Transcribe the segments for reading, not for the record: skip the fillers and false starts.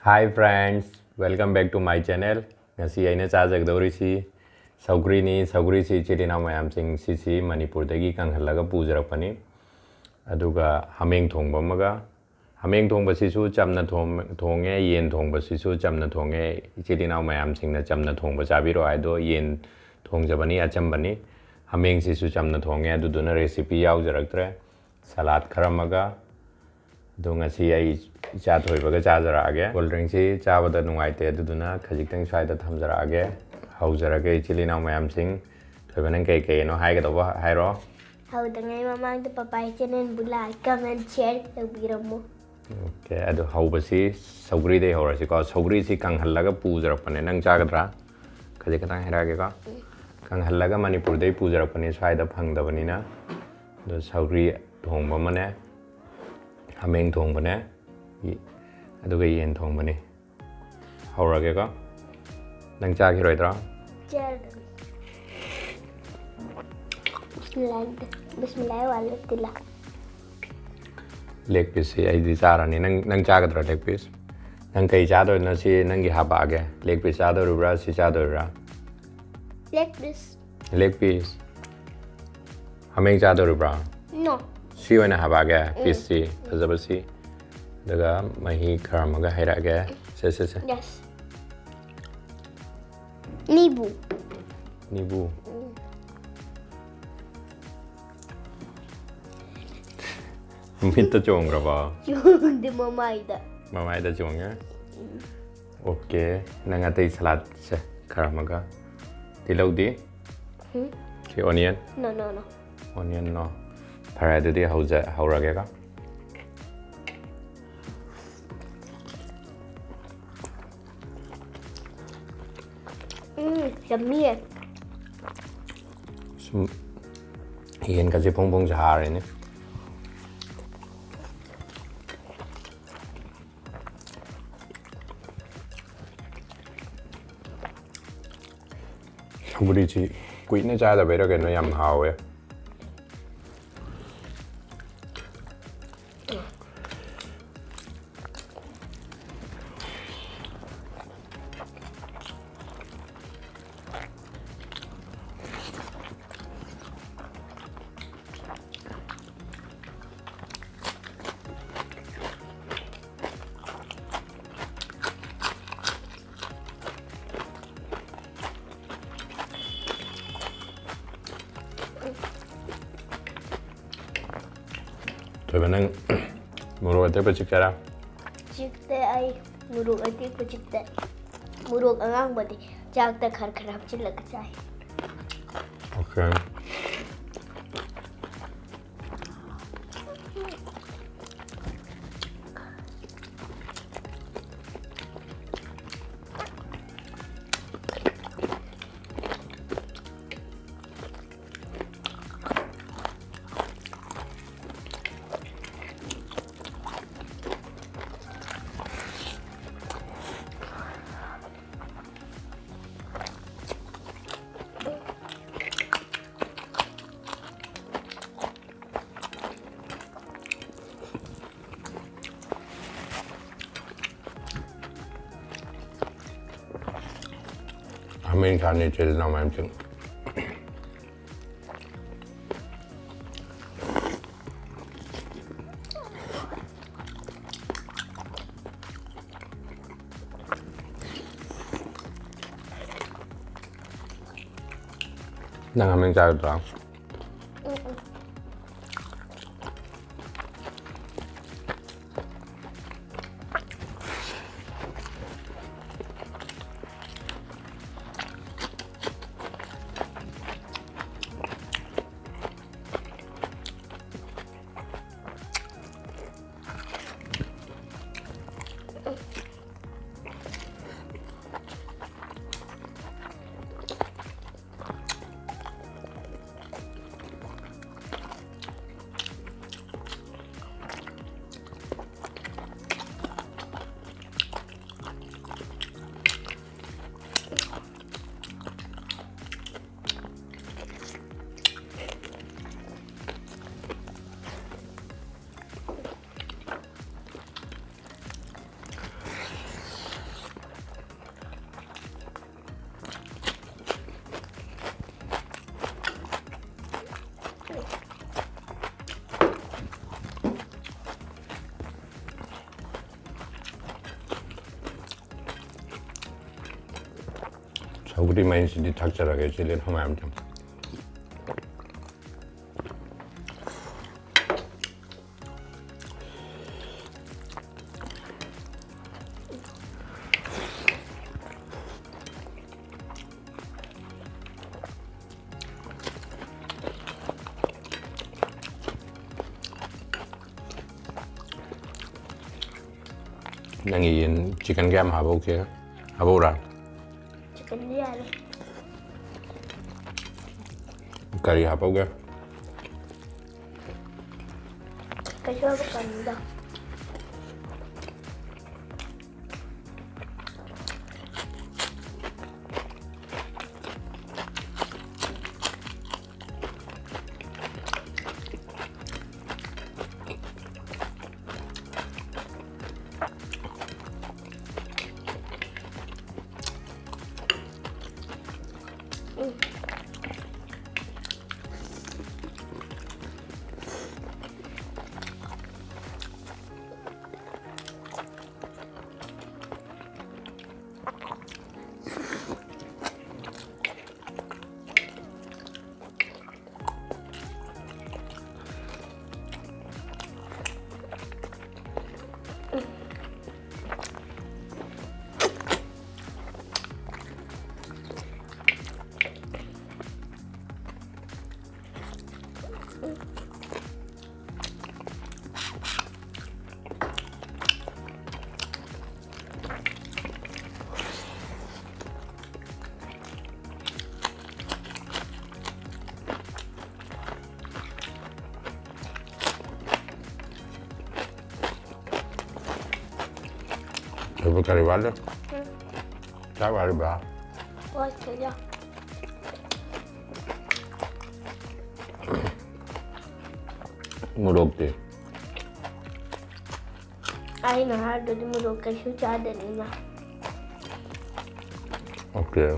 Hi friends, welcome back to my channel. Ngasi aina chajagdori si saugri ni saugri si chirina mayam sing si Manipur dagi kanghalaga pujarakpani. Aduga hameng thongba maga hameng thongba sisu chamna thonge yen thongba sisu chamna thonge chirina mayam sing na chamna thongba chabiro aido yen thongjabani achambani hameng sisu chamna thonge aduduna recipe yawjaraktre salad kharamaga ngasi ai cha thoibaga chajarage cold drink si chabada nungaite aduduna khajiktang swaida thamjarage haujarage chilina mayam sing thoibanang kei no haigadoba hairo haudangai mamang de papai channel bula comment share tawbiramo. Okay, adu haubasi saugri de horasi ko saugri si kanghallaga pujarapane nang chagadra khajikatang hairage ko kanghallaga Manipur de pujarapane swaida phangdabanina do saugri thongba mane hameng thongbane aduga yen thongbane haurage ko nang cha khiroidra bismillah walhamdulillah leg piece si ai di charani nang chagadra leg piece nang kai cha do na si nang gi haba age leg piece cha do rubra si cha do ra leg piece hameng cha do rubra no si oina haba age piece si fazabasi daga mahi kharamaga hairage se yes nibu mitta chongra ba yung de mamaida chonga okay nanga tai salad se kharamaga tilaudi ki onion no onion no parade de haurage ka yummy yen kasi pong jahare ni saugri chi kuina cha da bera ke no yam hawe thoibanang murok ate pa chikara chikte ai muruk ati ko chikte muruk angang badi jakta khar kharap chilak chai okay hameng khani chil na mayam sing nang hameng cha dra सौगरी मैंने थकचरगे chilli हम नंगी chicken क्या हाबो के हाबो रा chicken ले आ ले करी हापोगे कैसे करना Dopo che arrivare? Ciao, arriva. Guarda già. Murokti. Ai na har da mu roka shi ta da ni na. Okay.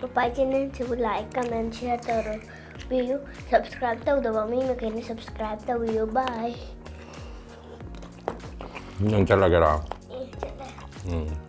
Papa channel to like, comment, share, to video, subscribe to the mommy, make subscribe to video. Bye. Non ce la gara. Iya,